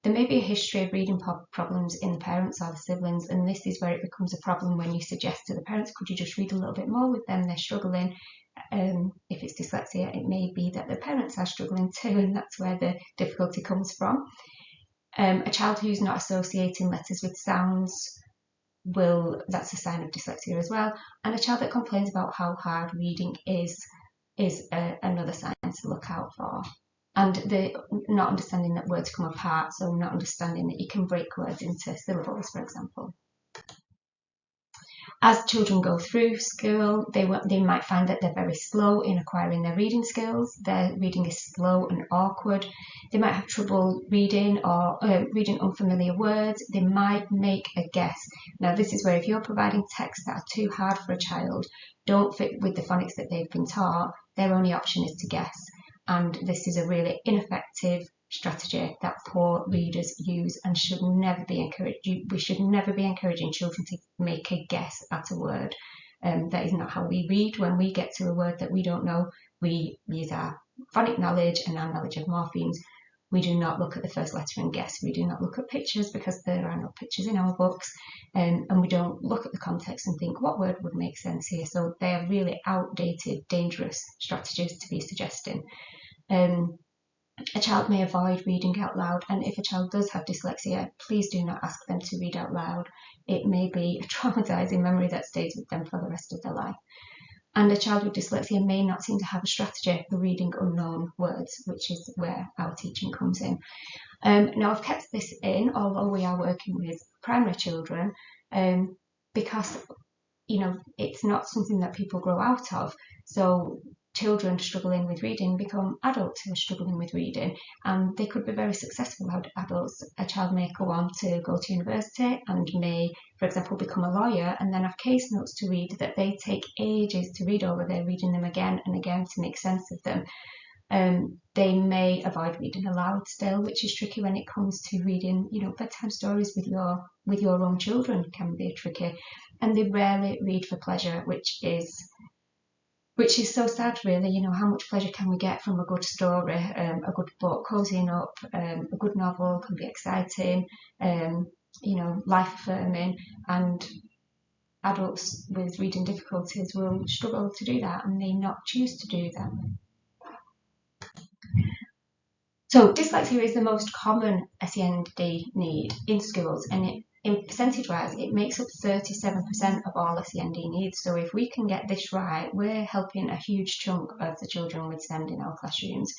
There may be a history of reading problems in the parents or the siblings, and this is where it becomes a problem when you suggest to the parents, could you just read a little bit more with them, they're struggling. If it's dyslexia, it may be that the parents are struggling too, and that's where the difficulty comes from. A child who's not associating letters with sounds, that's a sign of dyslexia as well. And a child that complains about how hard reading is another sign to look out for. And the not understanding that words come apart, so not understanding that you can break words into syllables, for example. As children go through school, they might find that they're very slow in acquiring their reading skills. Their reading is slow and awkward. They might have trouble reading or reading unfamiliar words. They might make a guess. Now, this is where if you're providing texts that are too hard for a child, don't fit with the phonics that they've been taught, their only option is to guess. And this is a really ineffective strategy that poor readers use and should never be encouraged. We should never be encouraging children to make a guess at a word. That is not how we read. When we get to a word that we don't know, we use our phonic knowledge and our knowledge of morphemes. We do not look at the first letter and guess. We do not look at pictures because there are no pictures in our books, and we don't look at the context and think what word would make sense here. So they are really outdated, dangerous strategies to be suggesting. A child may avoid reading out loud, and if a child does have dyslexia, please do not ask them to read out loud. It may be a traumatizing memory that stays with them for the rest of their life. And a child with dyslexia may not seem to have a strategy for reading unknown words, which is where our teaching comes in. Now, I've kept this in, although we are working with primary children, because it's not something that people grow out of. So children struggling with reading become adults who are struggling with reading, and they could be very successful adults. A child may go on to go to university and may, for example, become a lawyer and then have case notes to read that they take ages to read over. They're reading them again and again to make sense of them. They may avoid reading aloud still, which is tricky when it comes to reading, bedtime stories with your own children can be tricky. And they rarely read for pleasure, which is so sad, really. How much pleasure can we get from a good story, a good book, cozying up, a good novel can be exciting, life-affirming, and adults with reading difficulties will struggle to do that and may not choose to do that. So dyslexia is the most common SEND need in schools, and in percentage-wise, it makes up 37% of all SEND needs. So if we can get this right, we're helping a huge chunk of the children with SEND in our classrooms.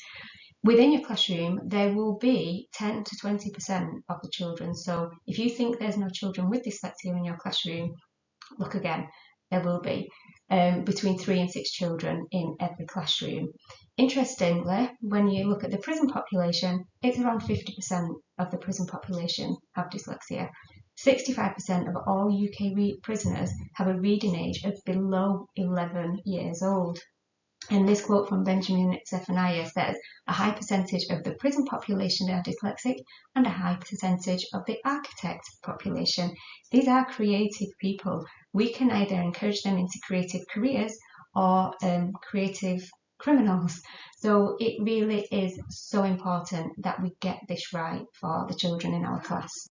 Within your classroom, there will be 10 to 20% of the children. So if you think there's no children with dyslexia in your classroom, look again. There will be between 3 and 6 children in every classroom. Interestingly, when you look at the prison population, it's around 50% of the prison population have dyslexia. 65% of all UK prisoners have a reading age of below 11 years old. And this quote from Benjamin Zephaniah says, a high percentage of the prison population are dyslexic and a high percentage of the architect population. These are creative people. We can either encourage them into creative careers or creative criminals. So it really is so important that we get this right for the children in our class.